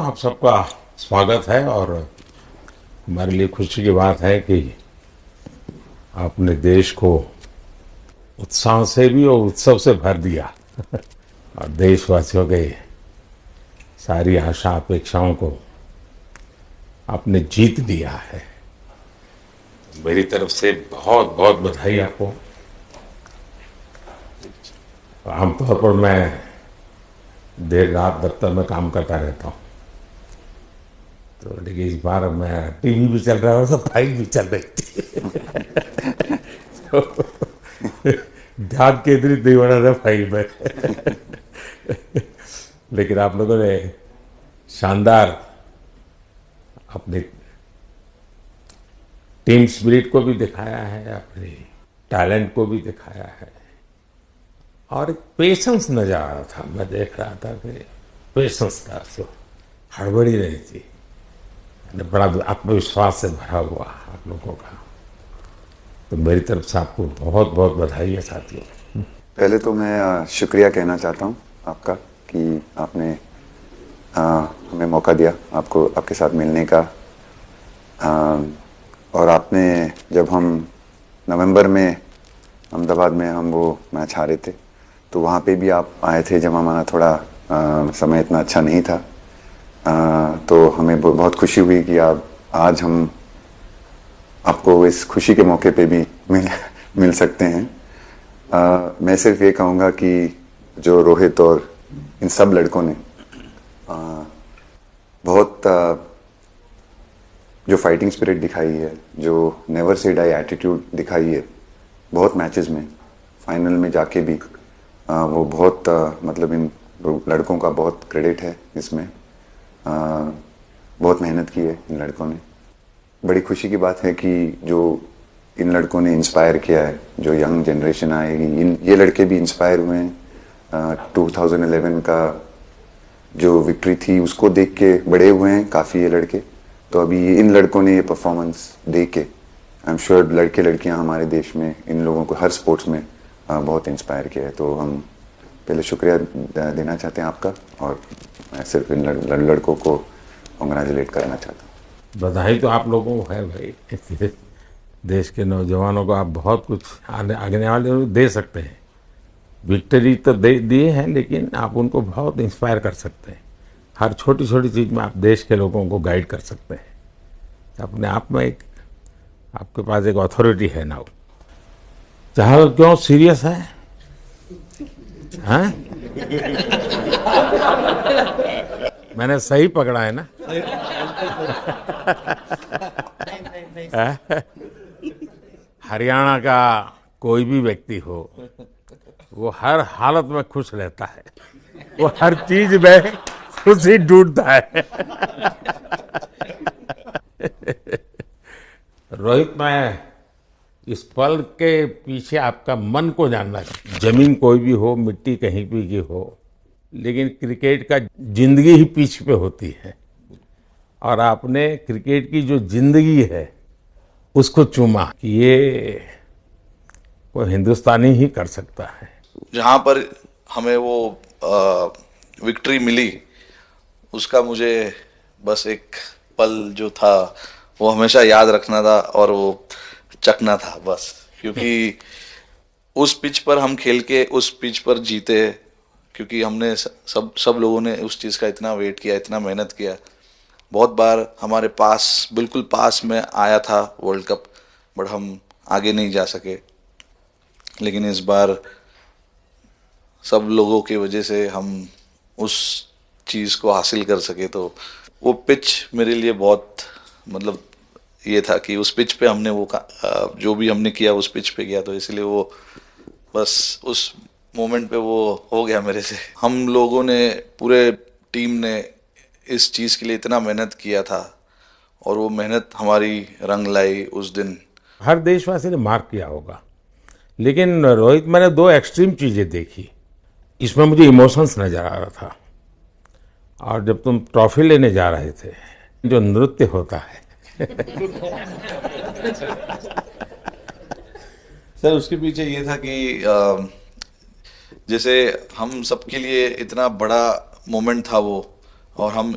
आप सबका स्वागत है और हमारे लिए खुशी की बात है कि आपने देश को उत्साह से भी और उत्सव से भर दिया और देशवासियों के सारी आशा अपेक्षाओं को आपने जीत लिया है। मेरी तरफ से बहुत बहुत बधाई आपको। आमतौर पर मैं देर रात दफ्तर में काम करता रहता हूँ, तो लेकिन इस बार मैं टीवी भी चल रहा है और फाइल भी चल रही थी तो ध्यान केंद्रित नहीं होना था फाइल में लेकिन आप लोगों ने शानदार अपनी टीम स्पिरिट को भी दिखाया है, अपने टैलेंट को भी दिखाया है और एक पेशेंस नजर आ रहा था। मैं देख रहा था कि पेशेंस था, तो हड़बड़ी नहीं थी, बड़ा आत्मविश्वास से भरा हुआ आप लोगों का। तो मेरी तरफ से आपको बहुत बहुत बधाई है साथियों। पहले तो मैं शुक्रिया कहना चाहता हूँ आपका कि आपने हमें मौका दिया आपको आपके साथ मिलने का। और आपने जब हम नवंबर में अहमदाबाद में हम वो मैच हारे थे, तो वहाँ पे भी आप आए थे जब हमारा थोड़ा समय इतना अच्छा नहीं था। तो हमें बहुत खुशी हुई कि आज हम आपको इस खुशी के मौके पे भी मिल सकते हैं। मैं सिर्फ ये कहूँगा कि जो रोहित और इन सब लड़कों ने बहुत जो फाइटिंग स्पिरिट दिखाई है, जो नेवर से डाई एटीट्यूड दिखाई है, बहुत मैचेस में फाइनल में जाके भी वो बहुत मतलब इन लड़कों का बहुत क्रेडिट है इसमें। बहुत मेहनत की है इन लड़कों ने। बड़ी खुशी की बात है कि जो इन लड़कों ने इंस्पायर किया है, जो यंग जनरेशन आएगी, ये लड़के भी इंस्पायर हुए हैं। 2011 का जो विक्ट्री थी उसको देख के बड़े हुए हैं काफ़ी ये लड़के। तो अभी इन लड़कों ने ये परफॉर्मेंस दे के आई एम श्योर लड़के लड़कियां हमारे देश में इन लोगों को हर स्पोर्ट्स में बहुत इंस्पायर किया है। तो हम पहले शुक्रिया देना चाहते हैं आपका, और मैं सिर्फ इन लड़कों को कॉन्ग्रेचुलेट करना चाहता हूँ। बधाई तो आप लोगों को है भाई। देश के नौजवानों को आप बहुत कुछ आगे वाले दे सकते हैं। विक्ट्री तो दिए हैं, लेकिन आप उनको बहुत इंस्पायर कर सकते हैं। हर छोटी छोटी चीज़ में आप देश के लोगों को गाइड कर सकते हैं। अपने आप में एक आपके पास एक अथॉरिटी है ना। चाहल क्यों सीरियस है? हाँ? मैंने सही पकड़ा है ना? हरियाणा का कोई भी व्यक्ति हो, वो हर हालत में खुश रहता है, वो हर चीज में खुशी ढूंढता है। रोहित, मैं इस पल के पीछे आपका मन को जानना चाहिए। जमीन कोई भी हो, मिट्टी कहीं भी की हो, लेकिन क्रिकेट का जिंदगी ही पिच पे होती है और आपने क्रिकेट की जो जिंदगी है उसको चुमा कि ये कोई हिंदुस्तानी ही कर सकता है। जहाँ पर हमें वो विक्ट्री मिली, उसका मुझे बस एक पल जो था वो हमेशा याद रखना था और वो चखना था बस। क्योंकि उस पिच पर हम खेल के उस पिच पर जीते, क्योंकि हमने सब लोगों ने उस चीज़ का इतना वेट किया, इतना मेहनत किया। बहुत बार हमारे पास, बिल्कुल पास में आया था वर्ल्ड कप, बट हम आगे नहीं जा सके। लेकिन इस बार सब लोगों की वजह से हम उस चीज़ को हासिल कर सके। तो वो पिच मेरे लिए बहुत मतलब ये था कि उस पिच पे हमने वो जो भी हमने किया उस पिच पे किया, तो इसलिए वो बस उस मोमेंट पे वो हो गया मेरे से। हम लोगों ने, पूरे टीम ने इस चीज़ के लिए इतना मेहनत किया था और वो मेहनत हमारी रंग लाई उस दिन। हर देशवासी ने मार्क किया होगा, लेकिन रोहित, मैंने दो एक्सट्रीम चीजें देखी। इसमें मुझे इमोशंस नजर आ रहा था। और जब तुम ट्रॉफी लेने जा रहे थे, जो नृत्य होता है सर, उसके पीछे ये था कि जैसे हम सबके लिए इतना बड़ा मोमेंट था वो, और हम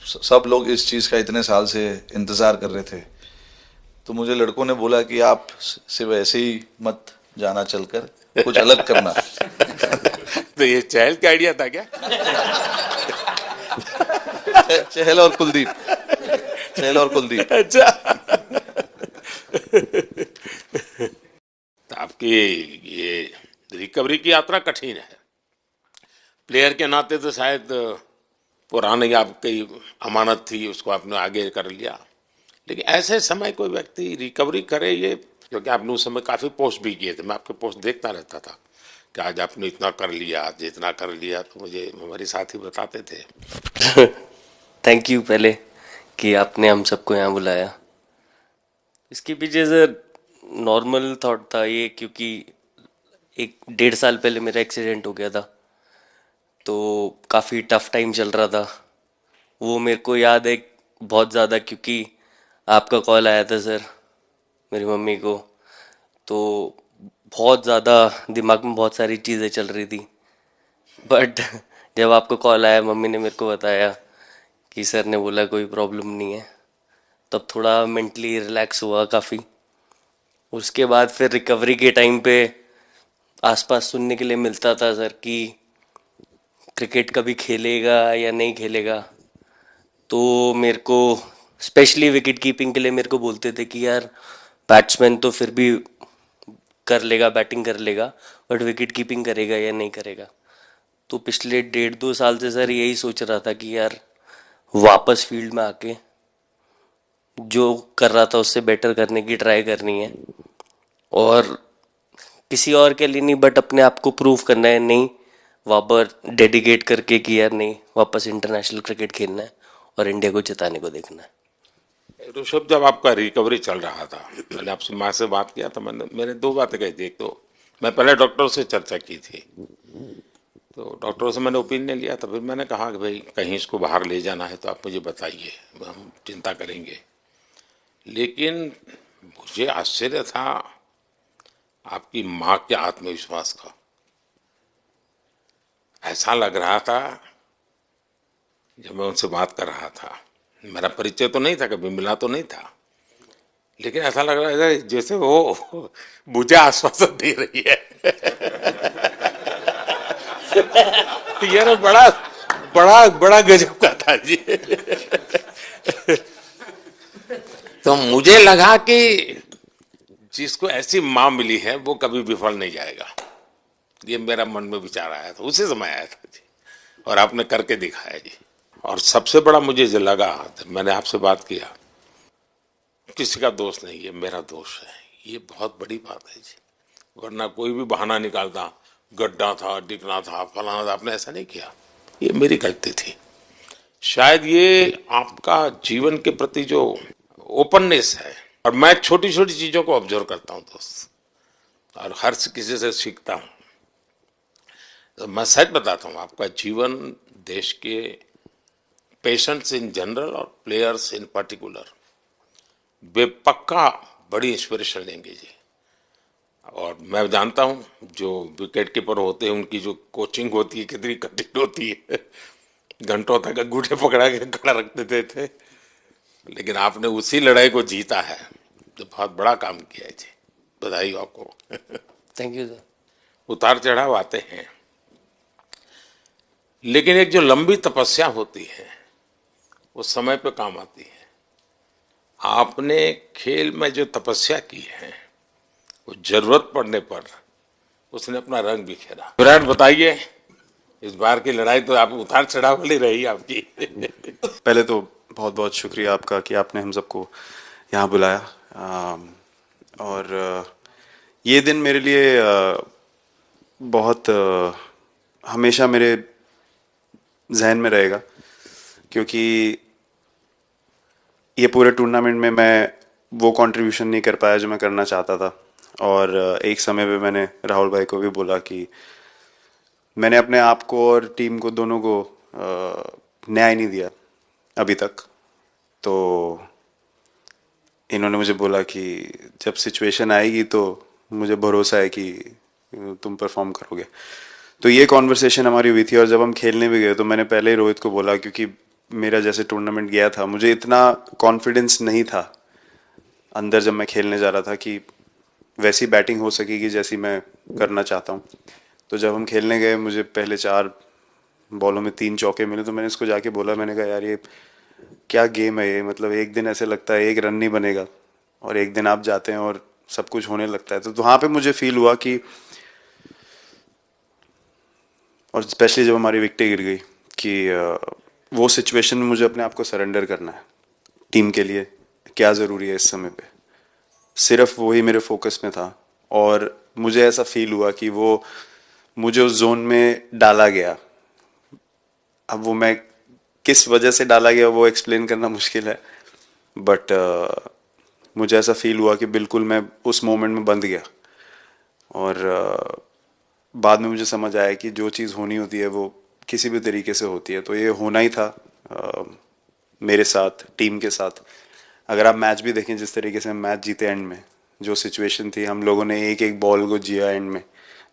सब लोग इस चीज़ का इतने साल से इंतज़ार कर रहे थे, तो मुझे लड़कों ने बोला कि आप सिर्फ ऐसे ही मत जाना, चलकर कुछ अलग करना। तो ये चहल का आइडिया था क्या? चहल और कुलदीप, चहल और कुलदीप। अच्छा। तो आपकी ये रिकवरी की यात्रा कठिन है। प्लेयर के नाते तो शायद पुरानी आपकी अमानत थी, उसको आपने आगे कर लिया, लेकिन ऐसे समय कोई व्यक्ति रिकवरी करे, ये क्योंकि आपने उस समय काफ़ी पोस्ट भी किए थे, मैं आपके पोस्ट देखता रहता था कि आज आपने इतना कर लिया, आज इतना कर लिया, तो मुझे हमारे साथी बताते थे। थैंक यू पहले कि आपने हम सबको यहाँ बुलाया। इसके पीछे सर नॉर्मल थॉट था ये, क्योंकि 1-1.5 साल पहले मेरा एक्सीडेंट हो गया था, तो काफ़ी टफ टाइम चल रहा था। वो मेरे को याद है बहुत ज़्यादा, क्योंकि आपका कॉल आया था सर मेरी मम्मी को, तो बहुत ज़्यादा दिमाग में बहुत सारी चीज़ें चल रही थी। बट जब आपका कॉल आया, मम्मी ने मेरे को बताया कि सर ने बोला कोई प्रॉब्लम नहीं है, तब थोड़ा मेंटली रिलैक्स हुआ काफ़ी। उसके बाद फिर रिकवरी के टाइम पे आसपास सुनने के लिए मिलता था सर कि क्रिकेट कभी खेलेगा या नहीं खेलेगा, तो मेरे को स्पेशली विकेट कीपिंग के लिए मेरे को बोलते थे कि यार बैट्समैन तो फिर भी कर लेगा, बैटिंग कर लेगा, बट विकेट कीपिंग करेगा या नहीं करेगा। तो पिछले 1.5-2 साल से सर यही सोच रहा था कि यार वापस फील्ड में आके जो कर रहा था उससे बेटर करने की ट्राई करनी है, और किसी और के लिए नहीं बट अपने आप को प्रूव करना है, नहीं वापस डेडिकेट करके कि यार नहीं, वापस इंटरनेशनल क्रिकेट खेलना है और इंडिया को जिताने को देखना है। ऋषभ, जब आपका रिकवरी चल रहा था, मैंने आपसे माँ से बात किया था, मैंने दो बातें कही थी। एक तो मैं पहले डॉक्टर से चर्चा की थी, तो डॉक्टरों से मैंने ओपिनियन लिया था, फिर मैंने कहा कि भाई कहीं इसको बाहर ले जाना है तो आप मुझे बताइए, हम चिंता करेंगे। लेकिन मुझे आश्चर्य था आपकी माँ के आत्मविश्वास का। ऐसा लग रहा था जब मैं उनसे बात कर रहा था, मेरा परिचय तो नहीं था, कभी मिला तो नहीं था, लेकिन ऐसा लग रहा है जैसे वो मुझे आश्वासन दे रही है। यार बड़ा बड़ा बड़ा गजब का था जी। तो मुझे लगा कि जिसको ऐसी माँ मिली है वो कभी विफल नहीं जाएगा, ये मेरा मन में विचार आया था, उसी समय आया था जी, और आपने करके दिखाया जी। और सबसे बड़ा मुझे जो लगा, मैंने आपसे बात किया, किसी का दोष नहीं, ये मेरा दोष है, ये बहुत बड़ी बात है जी। वरना कोई भी बहाना निकालता, गड्ढा था, डिगना था, फलाना था, आपने ऐसा नहीं किया, ये मेरी गलती थी। शायद ये आपका जीवन के प्रति जो ओपननेस है, और मैं छोटी छोटी चीजों को ऑब्जर्व करता हूँ दोस्त, और हर किसी से सीखता हूँ। तो मैं सच बताता हूँ, आपका जीवन देश के पेशेंट्स इन जनरल और प्लेयर्स इन पर्टिकुलर बेपक्का बड़ी इंस्पिरेशन लेंगे जी। और मैं जानता हूँ जो विकेट कीपर होते हैं उनकी जो कोचिंग होती है कितनी कठिन होती है, घंटों तक अंगूठे पकड़ा के खड़ा रखते थे, लेकिन आपने उसी लड़ाई को जीता है, तो बहुत बड़ा काम किया है जी, बधाई हो आपको। Thank you sir. उतार चढ़ाव आते हैं, लेकिन एक जो लंबी तपस्या होती है वो समय पे काम आती है। आपने खेल में जो तपस्या की है वो जरूरत पड़ने पर उसने अपना रंग बिखेरा। विराट, बताइए, इस बार की लड़ाई तो आप उतार चढ़ाव वाली रही आपकी। पहले तो बहुत बहुत शुक्रिया आपका कि आपने हम सबको यहाँ बुलाया, और ये दिन मेरे लिए बहुत हमेशा मेरे जहन में रहेगा, क्योंकि ये पूरे टूर्नामेंट में मैं वो कंट्रीब्यूशन नहीं कर पाया जो मैं करना चाहता था। और एक समय पे मैंने राहुल भाई को भी बोला कि मैंने अपने आप को और टीम को दोनों को न्याय नहीं दिया अभी तक। तो इन्होंने मुझे बोला कि जब सिचुएशन आएगी तो मुझे भरोसा है कि तुम परफॉर्म करोगे। तो ये कॉन्वर्सेशन हमारी हुई थी, और जब हम खेलने भी गए तो मैंने पहले ही रोहित को बोला, क्योंकि मेरा जैसे टूर्नामेंट गया था, मुझे इतना कॉन्फिडेंस नहीं था अंदर जब मैं खेलने जा रहा था कि वैसी बैटिंग हो सकेगी जैसी मैं करना चाहता हूँ। तो जब हम खेलने गए, मुझे पहले 4 बॉलों में 3 चौके मिले, तो मैंने इसको जाके बोला, मैंने कहा यार ये क्या गेम है ये, मतलब एक दिन ऐसे लगता है एक रन नहीं बनेगा और एक दिन आप जाते हैं और सब कुछ होने लगता है। तो वहाँ पे मुझे फील हुआ कि, और स्पेशली जब हमारी विकेटें गिर गई, कि वो सिचुएशन में मुझे अपने आप को सरेंडर करना है। टीम के लिए क्या ज़रूरी है इस समय पे, सिर्फ वही मेरे फोकस में था। और मुझे ऐसा फील हुआ कि वो मुझे उस जोन में डाला गया। अब वो मैं किस वजह से डाला गया वो एक्सप्लेन करना मुश्किल है, बट मुझे ऐसा फील हुआ कि बिल्कुल मैं उस मोमेंट में बंध गया। और बाद में मुझे समझ आया कि जो चीज़ होनी होती है वो किसी भी तरीके से होती है, तो ये होना ही था मेरे साथ, टीम के साथ। अगर आप मैच भी देखें, जिस तरीके से हम मैच जीते एंड में, जो सिचुएशन थी, हम लोगों ने एक एक बॉल को जिया एंड में,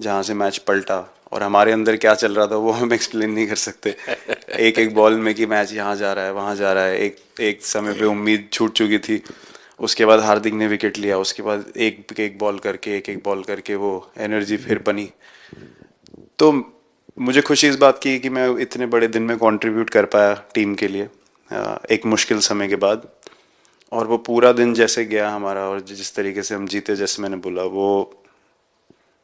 जहाँ से मैच पलटा, और हमारे अंदर क्या चल रहा था वो हम एक्सप्लेन नहीं कर सकते। एक एक बॉल में कि मैच यहाँ जा रहा है, वहाँ जा रहा है। एक समय पे उम्मीद छूट चुकी थी, उसके बाद हार्दिक ने विकेट लिया, उसके बाद एक एक बॉल करके वो एनर्जी फिर बनी। तो मुझे खुशी इस बात की कि मैं इतने बड़े दिन में कंट्रीब्यूट कर पाया टीम के लिए, एक मुश्किल समय के बाद। और वो पूरा दिन जैसे गया हमारा, और जिस तरीके से हम जीते, जैसे मैंने बोला, वो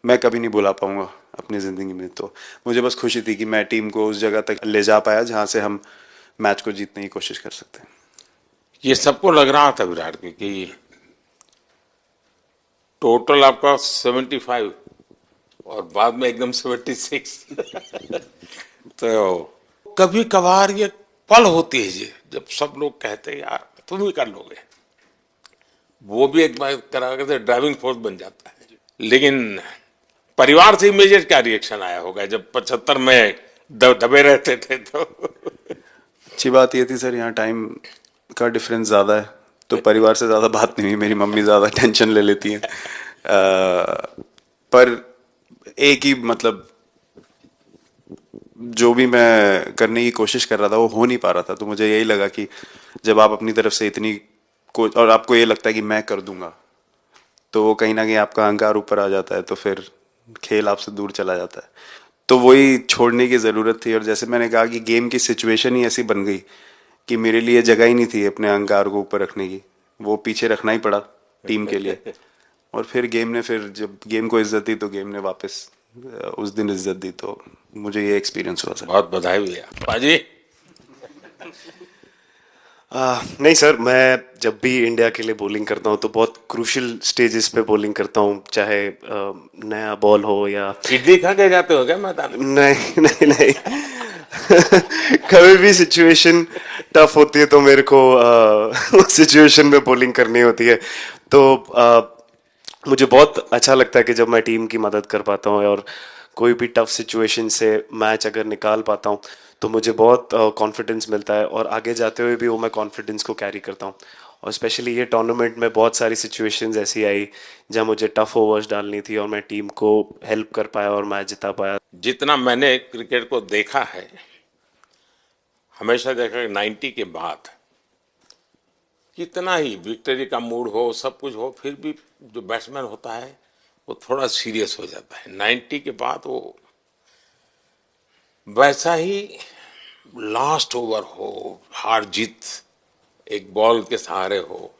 मैं कभी नहीं भुला पाऊंगा अपनी ज़िंदगी में। तो मुझे बस खुशी थी कि मैं टीम को उस जगह तक ले जा पाया जहाँ से हम मैच को जीतने की कोशिश कर सकते हैं। ये सबको लग रहा था विराट की कि टोटल आपका 75 और बाद में एकदम 76। तो कभी कभार ये पल होती है जी, जब सब लोग कहते हैं यार तुम ही कर लोगे, वो भी एक बार करा के ड्राइविंग फोर्स बन जाता है। लेकिन परिवार से इमीडिएट क्या रिएक्शन आया होगा जब 75 में दबे रहते थे? तो अच्छी बात ये थी सर, यहाँ टाइम का डिफरेंस ज़्यादा है, तो परिवार से ज़्यादा बात नहीं हुई। मेरी मम्मी ज़्यादा टेंशन ले लेती हैं। पर एक ही, मतलब जो भी मैं करने की कोशिश कर रहा था वो हो नहीं पा रहा था। तो मुझे यही लगा कि जब आप अपनी तरफ से इतनी और आपको ये लगता है कि मैं कर दूंगा, तो वो कहीं ना कहीं आपका अहंकार ऊपर आ जाता है, तो फिर खेल आपसे दूर चला जाता है। तो वही छोड़ने की ज़रूरत थी। और जैसे मैंने कहा कि गेम की सिचुएशन ही ऐसी बन गई कि मेरे लिए जगह ही नहीं थी अपने अहंकार को ऊपर रखने की, वो पीछे रखना ही पड़ा टीम के लिए। और फिर गेम ने, फिर जब गेम को इज्जत दी तो गेम ने वापस उस दिन इज्जत दी। तो मुझे ये एक्सपीरियंस हुआ सर। बहुत बधाई भैया। बाजी नहीं सर, मैं जब भी इंडिया के लिए बॉलिंग करता हूँ तो बहुत क्रूशियल स्टेजेस पे बॉलिंग करता हूँ, चाहे नया बॉल हो या इडली खा के जाते हो क्या मैदान में? नहीं नहीं नहीं। कभी भी सिचुएशन टफ होती है तो मेरे को उस सिचुएशन में बॉलिंग करनी होती है। तो मुझे बहुत अच्छा लगता है कि जब मैं टीम की मदद कर पाता हूँ और कोई भी टफ सिचुएशन से मैच अगर निकाल पाता हूँ तो मुझे बहुत कॉन्फिडेंस मिलता है, और आगे जाते हुए भी वो मैं कॉन्फिडेंस को कैरी करता हूँ। और स्पेशली ये टूर्नामेंट में बहुत सारी सिचुएशंस ऐसी आई जहाँ मुझे टफ ओवर्स डालनी थी और मैं टीम को हेल्प कर पाया और मैच जिता पाया। जितना मैंने क्रिकेट को देखा है, हमेशा देखा कि 90 के बाद कितना ही विक्ट्री का मूड हो, सब कुछ हो, फिर भी जो बैट्समैन होता है वो थोड़ा सीरियस हो जाता है। 90 के बाद वो वैसा ही लास्ट ओवर हो, हार जीत एक बॉल के सहारे हो,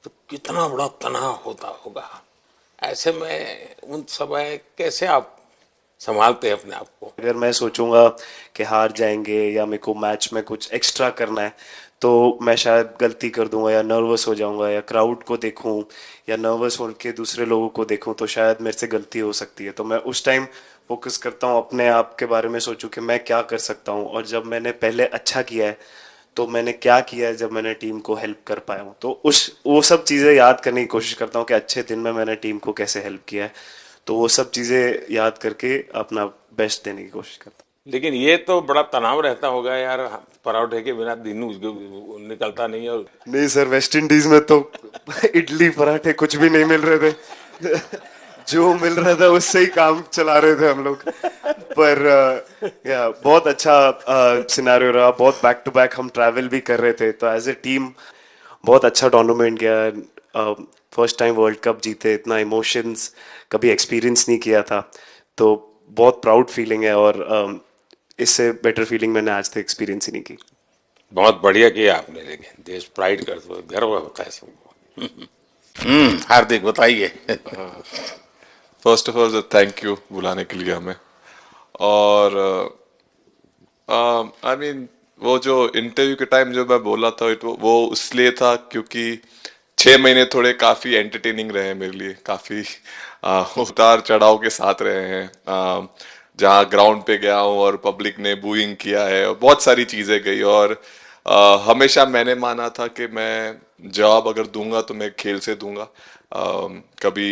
तो कितना बड़ा तनाव होता होगा। ऐसे में उन समय कैसे आप संभालते हैं अपने आप को? अगर मैं सोचूंगा कि हार जाएंगे या मेरे को मैच में कुछ एक्स्ट्रा करना है तो मैं शायद गलती कर दूंगा या नर्वस हो जाऊंगा, या क्राउड को देखूं या नर्वस होकर दूसरे लोगों को देखूं तो शायद मेरे से गलती हो सकती है। तो मैं उस टाइम फोकस करता हूं, अपने आप के बारे में सोचूं कि मैं क्या कर सकता हूं, और जब मैंने पहले अच्छा किया है तो मैंने क्या किया है जब मैंने टीम को हेल्प कर पाया हूँ। तो वो सब चीज़ें याद करने की कोशिश करता हूँ कि अच्छे दिन में मैंने टीम को कैसे हेल्प किया है। तो वो सब चीज़ें याद करके अपना बेस्ट देने की कोशिश करता हूँ। लेकिन ये तो बड़ा तनाव रहता होगा यार, पराठे के बिना दिन निकलता नहीं। और नहीं सर, वेस्ट इंडीज में तो इडली पराठे कुछ भी नहीं मिल रहे थे। जो मिल रहा था उससे ही काम चला रहे थे हम लोग। पर या बहुत अच्छा सिनेरियो रहा, बहुत बैक टू बैक हम ट्रैवल भी कर रहे थे, तो एज ए टीम बहुत अच्छा टूर्नामेंट गया। फर्स्ट टाइम वर्ल्ड कप जीते, इतना इमोशंस कभी एक्सपीरियंस नहीं किया था, तो बहुत प्राउड फीलिंग है, और इससे बेटर फीलिंग मैंने आज तक एक्सपीरियंस ही नहीं की। बहुत बढ़िया किया आपने, लेकिन देश प्राइड करते हुए गर्व होता है सबको। हार्दिक बताइए। First of all thank you बुलाने के लिए हमें। और आई मीन वो जो इंटरव्यू के टाइम जो मैं बोला था वो इसलिए था क्योंकि 6 महीने थोड़े काफी एंटरटेनिंग रहे हैं मेरे लिए, काफी उतार चढ़ाव के साथ रहे हैं। जहाँ ग्राउंड पे गया हूँ और पब्लिक ने बूइंग किया है और बहुत सारी चीजें गई, और हमेशा मैंने माना था कि मैं जवाब अगर दूंगा तो मैं खेल से दूंगा, कभी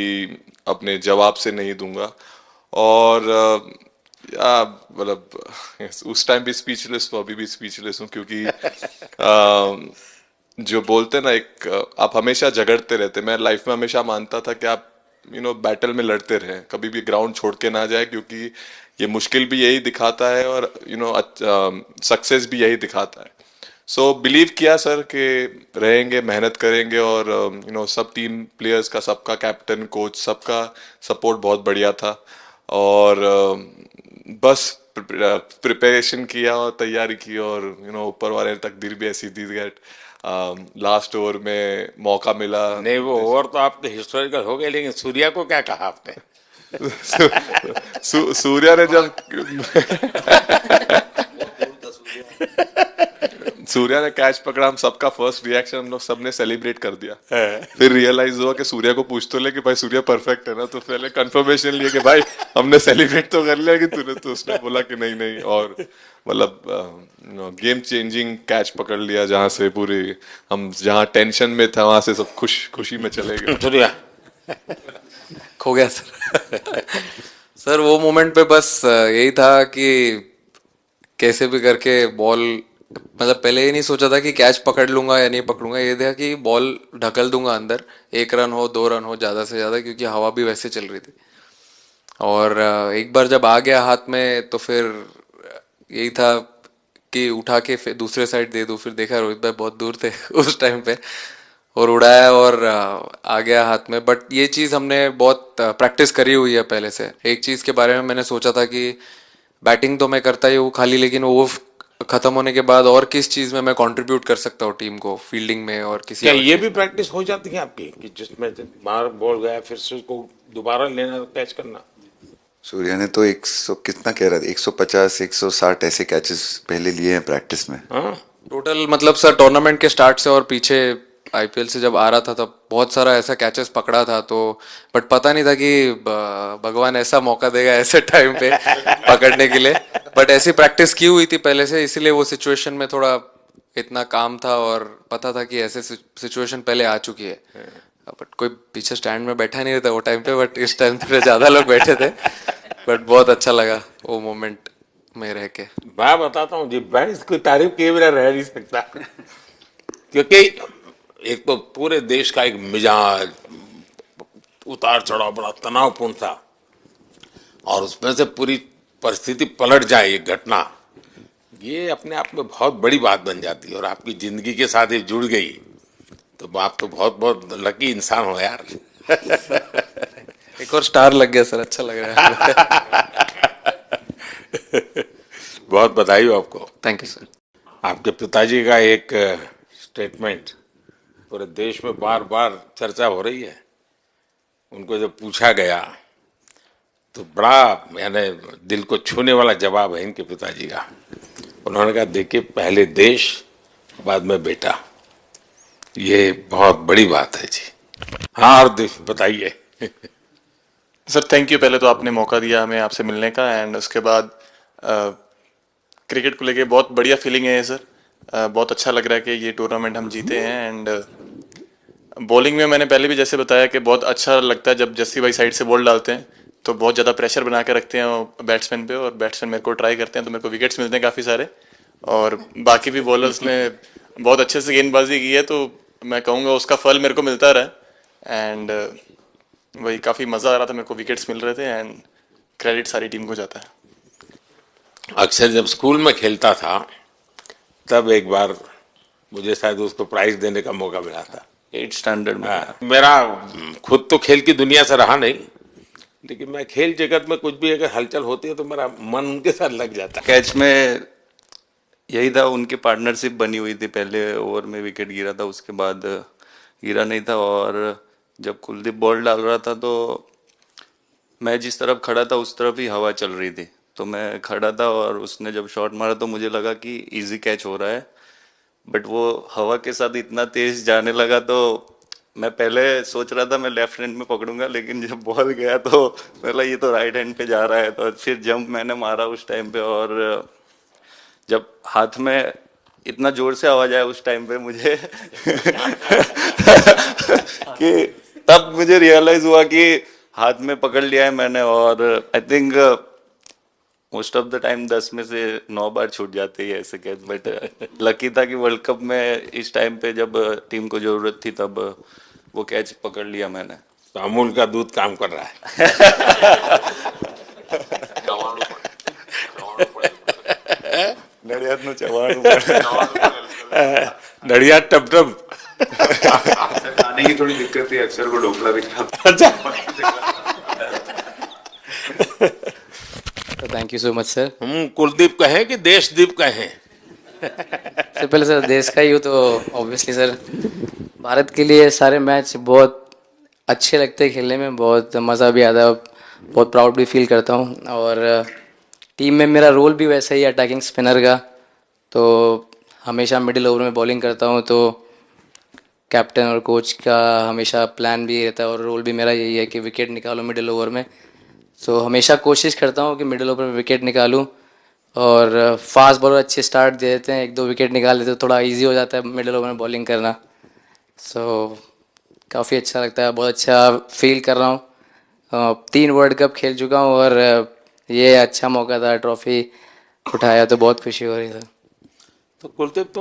अपने जवाब से नहीं दूंगा। और मतलब उस टाइम भी स्पीचलेस हूँ, अभी भी स्पीचलेस हूँ, क्योंकि जो बोलते ना एक आप हमेशा झगड़ते रहते। मैं लाइफ में हमेशा मानता था कि आप बैटल में लड़ते रहें, कभी भी ग्राउंड छोड़ के ना जाए, क्योंकि ये मुश्किल भी यही दिखाता है और सक्सेस भी यही दिखाता है। सो बिलीव किया सर कि रहेंगे, मेहनत करेंगे, और सब टीम प्लेयर्स का, सबका कैप्टन कोच सबका सपोर्ट बहुत बढ़िया था, और बस प्रिपरेशन किया और तैयारी की, और ऊपर वाले ने तकदीर भी ऐसी दी दैट लास्ट ओवर में मौका मिला। नहीं, वो ओवर तो आपके हिस्टोरिकल हो गए, लेकिन सूर्या को क्या कहा आपने? सूर्या ने जब सूर्या ने कैच पकड़ा, हम सबका फर्स्ट रिएक्शन हम लोग सबने सेलिब्रेट कर दिया। फिर रियलाइज हुआ कि सूर्या को पूछ तो ले कि भाई सूर्या परफेक्ट है ना, तो पहले कंफर्मेशन लिए कि भाई हमने सेलिब्रेट तो कर लिया कि तूने, तो उसने बोला कि नहीं नहीं, और मतलब गेम चेंजिंग कैच पकड़ लिया, जहां से पूरी हम जहां टेंशन में था वहां से सब खुशी में चले गए। सूर्या खो गया सर। सर वो मोमेंट पे बस यही था कि कैसे भी करके बॉल, मतलब पहले ये नहीं सोचा था कि कैच पकड़ लूंगा या नहीं पकड़ूंगा, ये था कि बॉल ढकल दूंगा अंदर, 1 रन हो 2 रन हो ज़्यादा से ज़्यादा, क्योंकि हवा भी वैसे चल रही थी। और एक बार जब आ गया हाथ में तो फिर यही था कि उठा के फिर दूसरे साइड दे दूँ। फिर देखा रोहित भाई बहुत दूर थे उस टाइम पे, और उड़ाया और आ गया हाथ में। बट ये चीज़ हमने बहुत प्रैक्टिस करी हुई है पहले से। एक चीज़ के बारे में मैंने सोचा था कि बैटिंग तो मैं करता ही हूँ खाली, लेकिन वो खत्म होने के बाद और किस चीज़ में मैं कंट्रीब्यूट कर सकता हूँ टीम को, फील्डिंग में और किसी क्या और ये चीज़ भी में। प्रैक्टिस हो जाती है आपकी कि जिसमें बाहर बॉल गया फिर से उसको दोबारा लेना, कैच करना? सूर्या ने तो 100 कितना कह रहा था, 150 160 ऐसे कैचेस पहले लिए हैं प्रैक्टिस में। हाँ, टोटल मतलब सर टूर्नामेंट के स्टार्ट से और पीछे आईपीएल से जब आ रहा था तब बहुत सारा ऐसा कैचेस पकड़ा था, तो बट पता नहीं था कि भगवान ऐसा मौका देगा ऐसे टाइम पे पकड़ने के लिए। बट ऐसी प्रैक्टिस की हुई थी पहले से, इसीलिए वो सिचुएशन में थोड़ा इतना काम था और पता था कि ऐसे सिचुएशन पहले आ चुकी है। बट कोई पीछे स्टैंड में बैठा नहीं रहता वो टाइम पे, बट इस टाइम पे ज्यादा लोग बैठे थे। बट बहुत अच्छा लगा वो मोमेंट में रह के। मैं बताता हूँ जी, मैं इसकी तारीफ किए बिना रह नहीं सकता, क्योंकि एक तो पूरे देश का एक मिजाज, उतार चढ़ाव बड़ा तनावपूर्ण था, और उसमें से पूरी परिस्थिति पलट जाए, ये घटना, ये अपने आप में बहुत बड़ी बात बन जाती है, और आपकी जिंदगी के साथ ये जुड़ गई, तो आप तो बहुत बहुत लकी इंसान हो यार। एक और स्टार लग गया सर, अच्छा लग रहा है। बहुत बधाई हो आपको। Thank you sir. आपके पिताजी का एक स्टेटमेंट पूरे देश में बार बार चर्चा हो रही है। उनको जब पूछा गया तो बड़ा यानी दिल को छूने वाला जवाब है इनके पिताजी का। उन्होंने कहा, देखिए पहले देश बाद में बेटा, ये बहुत बड़ी बात है जी। हाँ, और बताइए। सर थैंक यू, पहले तो आपने मौका दिया हमें आपसे मिलने का, एंड उसके बाद क्रिकेट को लेके बहुत बढ़िया फीलिंग है सर। बहुत अच्छा लग रहा है कि ये टूर्नामेंट हम जीते हैं। एंड बॉलिंग में मैंने पहले भी जैसे बताया कि बहुत अच्छा लगता है जब जस्सी भाई साइड से बॉल डालते हैं, तो बहुत ज़्यादा प्रेशर बना के रखते हैं बैट्समैन पे, और बैट्समैन मेरे को ट्राई करते हैं, तो मेरे को विकेट्स मिलते हैं काफ़ी सारे। और बाकी भी बॉलर्स ने बहुत अच्छे से गेंदबाजी की है, तो मैं कहूँगा उसका फल मेरे को मिलता रहा। एंड वही काफ़ी मज़ा आ रहा था मेरे को, विकेट्स मिल रहे थे एंड क्रेडिट सारी टीम को जाता है। अक्सर जब स्कूल में खेलता था तब एक बार मुझे शायद उसको प्राइज देने का मौका मिला था। 8th स्टैंडर्ड में। मेरा खुद तो खेल की दुनिया से रहा नहीं, लेकिन मैं खेल जगत में कुछ भी अगर हलचल होती है तो मेरा मन उनके साथ लग जाता है। कैच में यही था, उनकी पार्टनरशिप बनी हुई थी, पहले ओवर में विकेट गिरा था, उसके बाद गिरा नहीं था। और जब कुलदीप बॉल डाल रहा था तो मैं जिस तरफ खड़ा था उस तरफ ही हवा चल रही थी, तो मैं खड़ा था और उसने जब शॉट मारा तो मुझे लगा कि इजी कैच हो रहा है, बट वो हवा के साथ इतना तेज जाने लगा तो मैं पहले सोच रहा था मैं लेफ्ट हैंड में पकड़ूंगा, लेकिन जब बॉल गया तो पहला ये तो राइट हैंड पे जा रहा है, तो फिर जंप मैंने मारा उस टाइम पे। और जब हाथ में इतना जोर से आवाज आया उस टाइम पे मुझे कि तब मुझे रियलाइज हुआ कि हाथ में पकड़ लिया है मैंने। और I think most of the time 10 में से 9 बार छूट जाते हैं ऐसे कैच, बट लकी था कि वर्ल्ड कप में इस टाइम पे जब टीम को जरूरत थी तब वो कैच पकड़ लिया मैंने। तो अमूल का दूध काम कर रहा है। नड़ियाद નું ચવાણું नड़िया टप टप। खाने की थोड़ी दिक्कत थी, अक्सर को ढोकला दिख रहा था। अच्छा, thank you so much sir. हम कुलदीप कहें कि देशदीप कहें? सबसे पहले सर देश का ही हो तो ऑब्वियसली सर भारत के लिए सारे मैच बहुत अच्छे लगते हैं खेलने में, बहुत मज़ा भी आता है, बहुत प्राउड भी फील करता हूँ। और टीम में मेरा रोल भी वैसा ही है अटैकिंग स्पिनर का, तो हमेशा मिडिल ओवर में बॉलिंग करता हूँ, तो कैप्टन और कोच का हमेशा प्लान भी रहता है और रोल भी मेरा यही है कि विकेट निकालो मिडिल ओवर में। सो हमेशा कोशिश करता हूँ कि मिडिल ओवर में विकेट निकालूँ, और फास्ट बॉलर अच्छे स्टार्ट दे देते हैं, 1-2 विकेट निकाल देते तो थोड़ा इजी हो जाता है मिडिल ओवर में बॉलिंग करना। सो काफ़ी अच्छा लगता है, बहुत अच्छा फील कर रहा हूँ। 3 वर्ल्ड कप खेल चुका हूँ और ये अच्छा मौका था, ट्रॉफी उठाया तो बहुत खुशी हो रही है। तो कुलदीप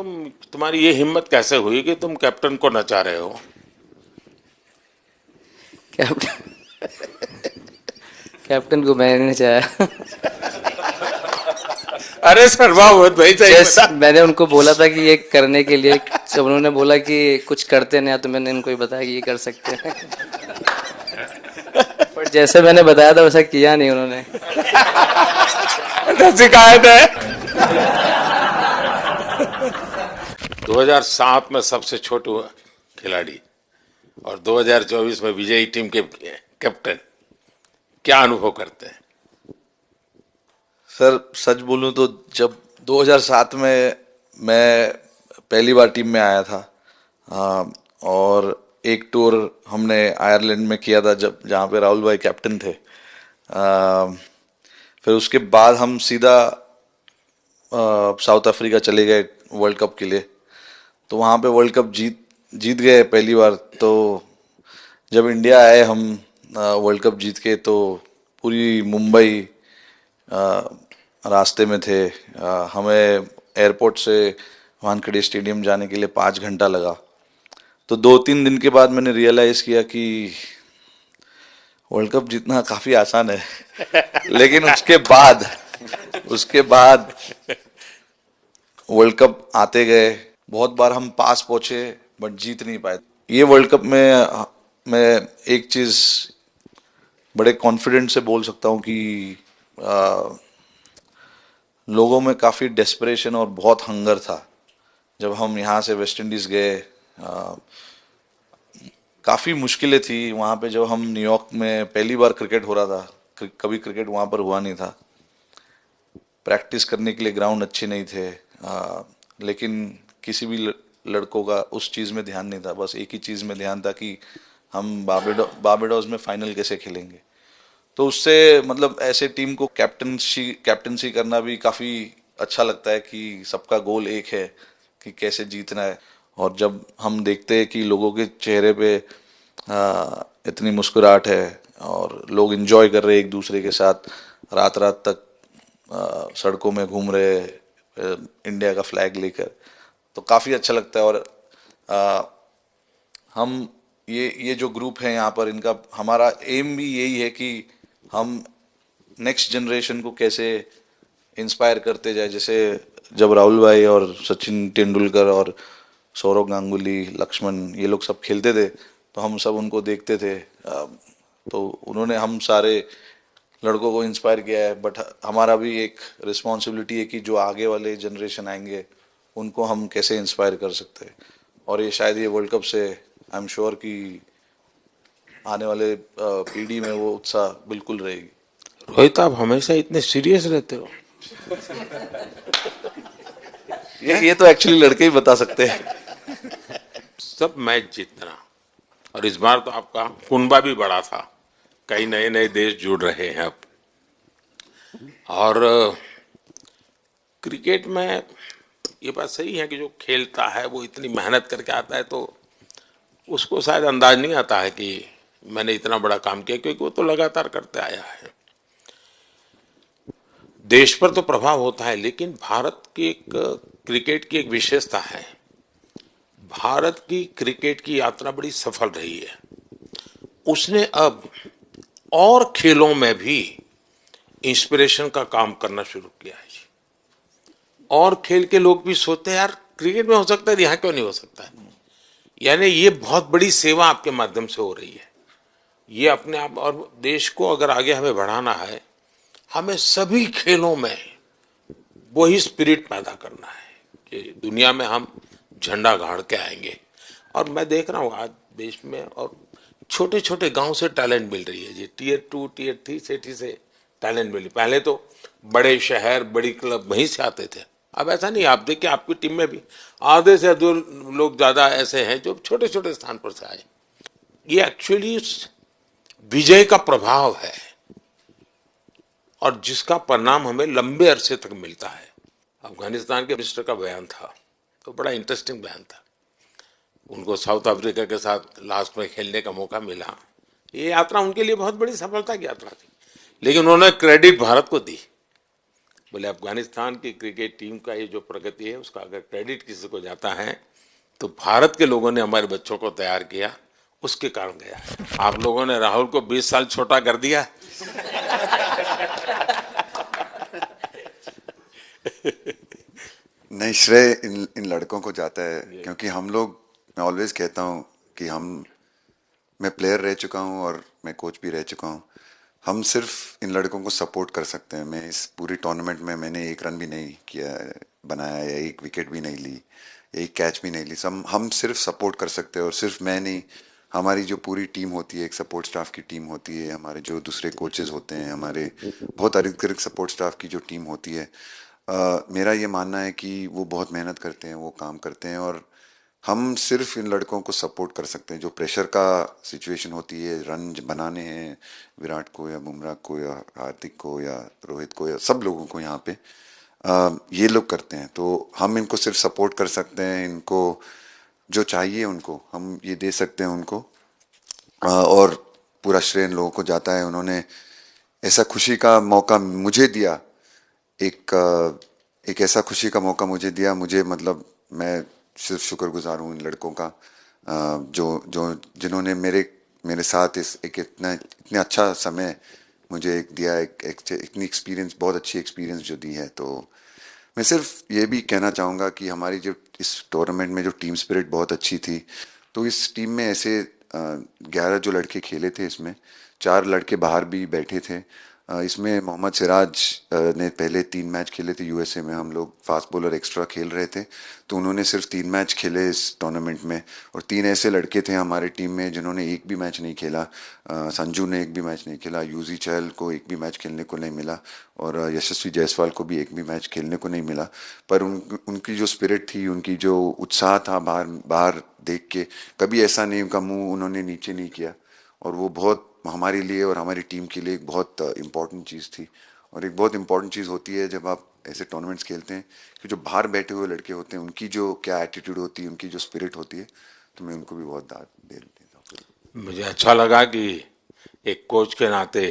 तुम्हारी ये हिम्मत कैसे हुई कि तुम कैप्टन को नचा रहे हो? कैप्टन को मैंने नहीं चाहा। अरे सरवावत भाई जैसे मैंने उनको बोला था कि ये करने के लिए, जब उन्होंने बोला कि कुछ करते नहीं तो मैंने इनको ही बताया कि ये कर सकते हैं। पर जैसे मैंने बताया था वैसा किया नहीं उन्होंने। शिकायत है। 2007 में सबसे छोटे खिलाड़ी और 2024 में विजयी टीम के कैप्टन, क्या अनुभव करते हैं? सर सच बोलूं तो जब 2007 में मैं पहली बार टीम में आया था, और एक टूर हमने आयरलैंड में किया था जब जहाँ पे राहुल भाई कैप्टन थे। फिर उसके बाद हम सीधा साउथ अफ्रीका चले गए वर्ल्ड कप के लिए, तो वहाँ पे वर्ल्ड कप जीत गए पहली बार। तो जब इंडिया आए हम वर्ल्ड कप जीत के, तो पूरी मुंबई रास्ते में थे। हमें एयरपोर्ट से वानखेड़े स्टेडियम जाने के लिए 5 घंटा लगा। तो 2-3 दिन के बाद मैंने रियलाइज किया कि वर्ल्ड कप जीतना काफी आसान है। लेकिन उसके बाद वर्ल्ड कप आते गए, बहुत बार हम पास पहुंचे बट जीत नहीं पाए। ये वर्ल्ड कप में मैं एक चीज बड़े कॉन्फिडेंट से बोल सकता हूँ कि लोगों में काफी डेस्परेशन और बहुत हंगर था। जब हम यहाँ से वेस्ट इंडीज गए, काफी मुश्किलें थी वहाँ पे। जब हम न्यूयॉर्क में पहली बार क्रिकेट हो रहा था, कभी क्रिकेट वहाँ पर हुआ नहीं था, प्रैक्टिस करने के लिए ग्राउंड अच्छे नहीं थे, लेकिन किसी भी लड़कों का उस चीज में ध्यान नहीं था। बस एक ही चीज में ध्यान था कि हम बारबाडोस में फाइनल कैसे खेलेंगे। तो उससे मतलब ऐसे टीम को कैप्टनसी करना भी काफी अच्छा लगता है कि सबका गोल एक है कि कैसे जीतना है। और जब हम देखते हैं कि लोगों के चेहरे पे इतनी मुस्कुराहट है और लोग एंजॉय कर रहे हैं एक दूसरे के साथ, रात रात तक सड़कों में घूम रहे इंडिया का फ्लैग लेकर, तो काफी अच्छा लगता है। और हम ये जो ग्रुप है यहाँ पर, इनका हमारा एम भी यही है कि हम नेक्स्ट जनरेशन को कैसे इंस्पायर करते जाए। जैसे जब राहुल भाई और सचिन तेंदुलकर और सौरव गांगुली, लक्ष्मण, ये लोग सब खेलते थे तो हम सब उनको देखते थे। तो उन्होंने हम सारे लड़कों को इंस्पायर किया है, बट हमारा भी एक रिस्पॉन्सिबिलिटी है कि जो आगे वाले जनरेशन आएंगे उनको हम कैसे इंस्पायर कर सकते हैं। और ये शायद ये वर्ल्ड कप से आई एम श्योर कि आने वाले पीढ़ी में वो उत्साह बिल्कुल रहेगी। रोहित, आप हमेशा इतने सीरियस रहते हो। ये तो एक्चुअली लड़के ही बता सकते हैं। सब मैच जीतना, और इस बार तो आपका कुनबा भी बड़ा था, कई नए नए देश जुड़ रहे हैं अब। और क्रिकेट में ये बात सही है कि जो खेलता है वो इतनी मेहनत करके आता है, तो उसको शायद अंदाज नहीं आता है कि मैंने इतना बड़ा काम किया, क्योंकि वो तो लगातार करते आया है। देश पर तो प्रभाव होता है, लेकिन भारत की एक क्रिकेट की एक विशेषता है, भारत की क्रिकेट की यात्रा बड़ी सफल रही है। उसने अब और खेलों में भी इंस्पिरेशन का काम करना शुरू किया है। और खेल के लोग भी सोचते हैं, यार क्रिकेट में हो सकता है, यहाँ क्यों नहीं हो सकता है। यानी ये बहुत बड़ी सेवा आपके माध्यम से हो रही है। ये अपने आप, और देश को अगर आगे हमें बढ़ाना है, हमें सभी खेलों में वही स्पिरिट पैदा करना है कि दुनिया में हम झंडा गाड़ के आएंगे। और मैं देख रहा हूँ आज देश में और छोटे छोटे गांव से टैलेंट मिल रही है जी। टियर 2 टियर 3 सिटी से टैलेंट मिली। पहले तो बड़े शहर, बड़ी क्लब वहीं से आते थे, अब ऐसा नहीं। आप देखिए आपकी टीम में भी आधे से अधिक लोग ज्यादा ऐसे हैं जो छोटे छोटे स्थान पर से आए। ये एक्चुअली विजय का प्रभाव है, और जिसका परिणाम हमें लंबे अरसे तक मिलता है। अफगानिस्तान के मिनिस्टर का बयान था, तो बड़ा इंटरेस्टिंग बयान था। उनको साउथ अफ्रीका के साथ लास्ट में खेलने का मौका मिला। ये यात्रा उनके लिए बहुत बड़ी सफलता की यात्रा थी, लेकिन उन्होंने क्रेडिट भारत को दी। बोले अफगानिस्तान की क्रिकेट टीम का ये जो प्रगति है, उसका अगर क्रेडिट किसी को जाता है तो भारत के लोगों ने हमारे बच्चों को तैयार किया, उसके कारण गया। आप लोगों ने राहुल को 20 साल छोटा कर दिया। नहीं, श्रेय इन लड़कों को जाता है, क्योंकि हम लोग, मैं ऑलवेज कहता हूँ कि मैं प्लेयर रह चुका हूँ और मैं कोच भी रह चुका हूँ। हम सिर्फ इन लड़कों को सपोर्ट कर सकते हैं। मैं इस पूरी टूर्नामेंट में मैंने एक रन भी नहीं किया, बनाया, या एक विकेट भी नहीं ली, एक कैच भी नहीं ली। हम सिर्फ सपोर्ट कर सकते हैं। और सिर्फ मैं नहीं, हमारी जो पूरी टीम होती है, एक सपोर्ट स्टाफ की टीम होती है, हमारे जो दूसरे कोचेस होते हैं, हमारे बहुत अधिक सपोर्ट स्टाफ की जो टीम होती है, मेरा ये मानना है कि वो बहुत मेहनत करते हैं, वो काम करते हैं, और हम सिर्फ इन लड़कों को सपोर्ट कर सकते हैं। जो प्रेशर का सिचुएशन होती है, रन बनाने हैं विराट को या बुमराह को या हार्दिक को या रोहित को या सब लोगों को यहाँ पे, ये लोग करते हैं। तो हम इनको सिर्फ सपोर्ट कर सकते हैं। इनको जो चाहिए उनको हम ये दे सकते हैं उनको, और पूरा श्रेय इन लोगों को जाता है। उन्होंने ऐसा खुशी का मौका मुझे दिया, एक ऐसा खुशी का मौका मुझे दिया। मुझे मतलब मैं सिर्फ शुक्रगुजार हूँ इन लड़कों का, जिन्होंने मेरे साथ इतने अच्छा समय मुझे दिया, इतनी एक्सपीरियंस, बहुत अच्छी एक्सपीरियंस जो दी है। तो मैं सिर्फ ये भी कहना चाहूँगा कि हमारी जो इस टूर्नामेंट में जो टीम स्पिरिट बहुत अच्छी थी। तो इस टीम में ऐसे 11 जो लड़के खेले थे, इसमें 4 लड़के बाहर भी बैठे थे। इसमें मोहम्मद सिराज ने पहले 3 मैच खेले थे यूएसए में। हम लोग फास्ट बॉलर एक्स्ट्रा खेल रहे थे, तो उन्होंने सिर्फ 3 मैच खेले इस टूर्नामेंट में। और 3 ऐसे लड़के थे हमारे टीम में जिन्होंने एक भी मैच नहीं खेला। संजू ने एक भी मैच नहीं खेला, यूजी चहल को एक भी मैच खेलने को नहीं मिला, और यशस्वी जायसवाल को भी एक भी मैच खेलने को नहीं मिला। पर उनकी जो स्पिरिट थी, उनकी जो उत्साह था, बाहर देख के कभी ऐसा नहीं, उनका मुंह उन्होंने नीचे नहीं किया। और वो बहुत हमारे लिए और हमारी टीम के लिए एक बहुत इम्पॉर्टेंट चीज़ थी। और एक बहुत इम्पॉर्टेंट चीज़ होती है जब आप ऐसे टूर्नामेंट्स खेलते हैं, कि जो बाहर बैठे हुए लड़के होते हैं, उनकी जो क्या एटीट्यूड होती है, उनकी जो स्पिरिट होती है, तो मैं उनको भी बहुत दाद दे देता हूँ। मुझे अच्छा लगा कि एक कोच के नाते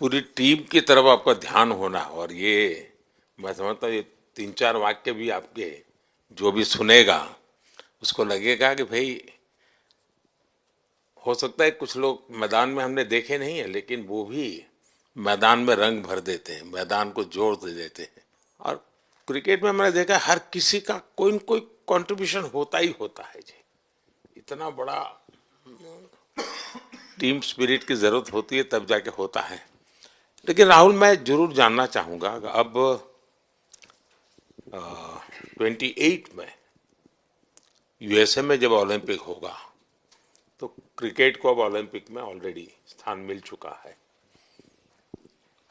पूरी टीम की तरफ आपका ध्यान होना। और ये मैं समझता हूँ ये 3-4 वाक्य भी आपके जो भी सुनेगा उसको लगेगा कि भाई हो सकता है कुछ लोग मैदान में हमने देखे नहीं है, लेकिन वो भी मैदान में रंग भर देते हैं, मैदान को जोड़ दे देते हैं। और क्रिकेट में मैंने देखा हर किसी का कोई न कोई कंट्रीब्यूशन होता ही होता है जी। इतना बड़ा टीम स्पिरिट की जरूरत होती है तब जाके होता है। लेकिन राहुल, मैं जरूर जानना चाहूंगा, अब 28 में यूएसए में जब ओलंपिक होगा तो क्रिकेट को अब ओलंपिक में ऑलरेडी स्थान मिल चुका है,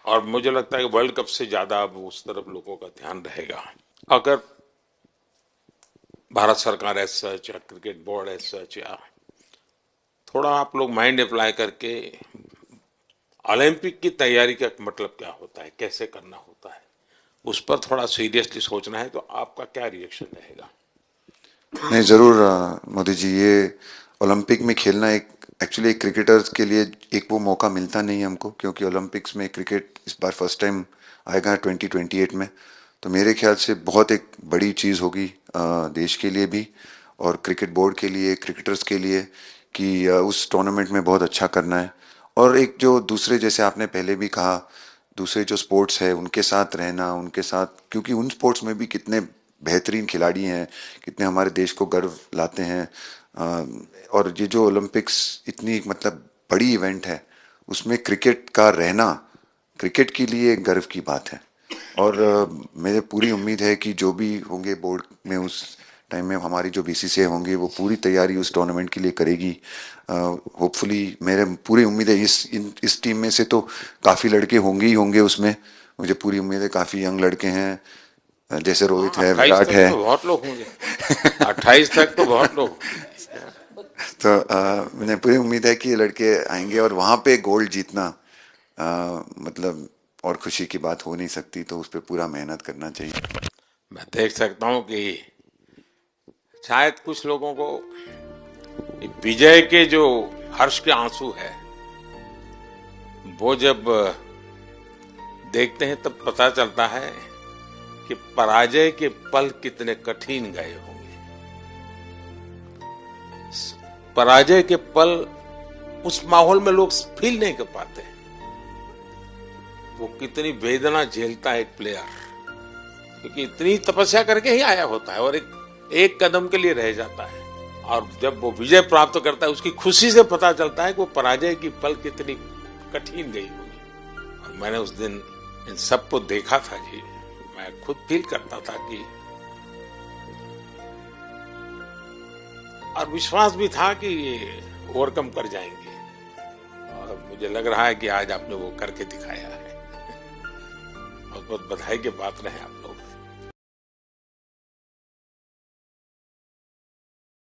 और मुझे लगता है कि वर्ल्ड कप से ज्यादा अब उस तरफ लोगों का ध्यान रहेगा। अगर भारत सरकार एज सच या क्रिकेट बोर्ड एज सच या थोड़ा आप लोग माइंड अप्लाई करके ओलंपिक की तैयारी का मतलब क्या होता है, कैसे करना होता है, उस पर थोड़ा सीरियसली सोचना है, तो आपका क्या रिएक्शन रहेगा? नहीं, ज़रूर मोदी जी, ये ओलंपिक में खेलना एक्चुअली एक क्रिकेटर्स के लिए एक वो मौका मिलता नहीं है हमको, क्योंकि ओलंपिक्स में क्रिकेट इस बार फर्स्ट टाइम आएगा 2028 में। तो मेरे ख्याल से बहुत एक बड़ी चीज़ होगी देश के लिए भी और क्रिकेट बोर्ड के लिए, क्रिकेटर्स के लिए, कि उस टूर्नामेंट में बहुत अच्छा करना है। और एक जो दूसरे, जैसे आपने पहले भी कहा, दूसरे जो स्पोर्ट्स है उनके साथ रहना, उनके साथ, क्योंकि उन स्पोर्ट्स में भी कितने बेहतरीन खिलाड़ी हैं, कितने हमारे देश को गर्व लाते हैं। और ये जो ओलंपिक्स इतनी मतलब बड़ी इवेंट है, उसमें क्रिकेट का रहना क्रिकेट के लिए गर्व की बात है। और मेरे पूरी उम्मीद है कि जो भी होंगे बोर्ड में उस टाइम में, हमारी जो बीसीसीआई होंगे वो पूरी तैयारी उस टूर्नामेंट के लिए करेगी। होपफुली मेरे पूरी उम्मीद है इस टीम में से तो काफ़ी लड़के होंगे ही होंगे उसमें, मुझे पूरी उम्मीद है। काफ़ी यंग लड़के हैं, जैसे रोहित है, विराट है, तो बहुत लोग होंगे 28 तक तो बहुत लोग। तो मुझे पूरी उम्मीद है कि ये लड़के आएंगे और वहाँ पे गोल्ड जीतना मतलब और खुशी की बात हो नहीं सकती, तो उस पर पूरा मेहनत करना चाहिए। मैं देख सकता हूँ कि शायद कुछ लोगों को विजय के जो हर्ष के आंसू है वो जब देखते हैं तब पता चलता है कि पराजय के पल कितने कठिन गए होंगे। पराजय के पल उस माहौल में लोग फील नहीं कर पाते, वो कितनी वेदना झेलता है एक प्लेयर, क्योंकि इतनी तपस्या करके ही आया होता है और एक कदम के लिए रह जाता है। और जब वो विजय प्राप्त करता है उसकी खुशी से पता चलता है कि वो पराजय की पल कितनी कठिन गई होगी। और मैंने उस दिन इन सबको देखा था जी, मैं खुद फील करता था कि, और विश्वास भी था कि ये ओवरकम कर जाएंगे, और मुझे लग रहा है कि आज आपने वो करके दिखाया है। बहुत बहुत बधाई की बात रहे आप।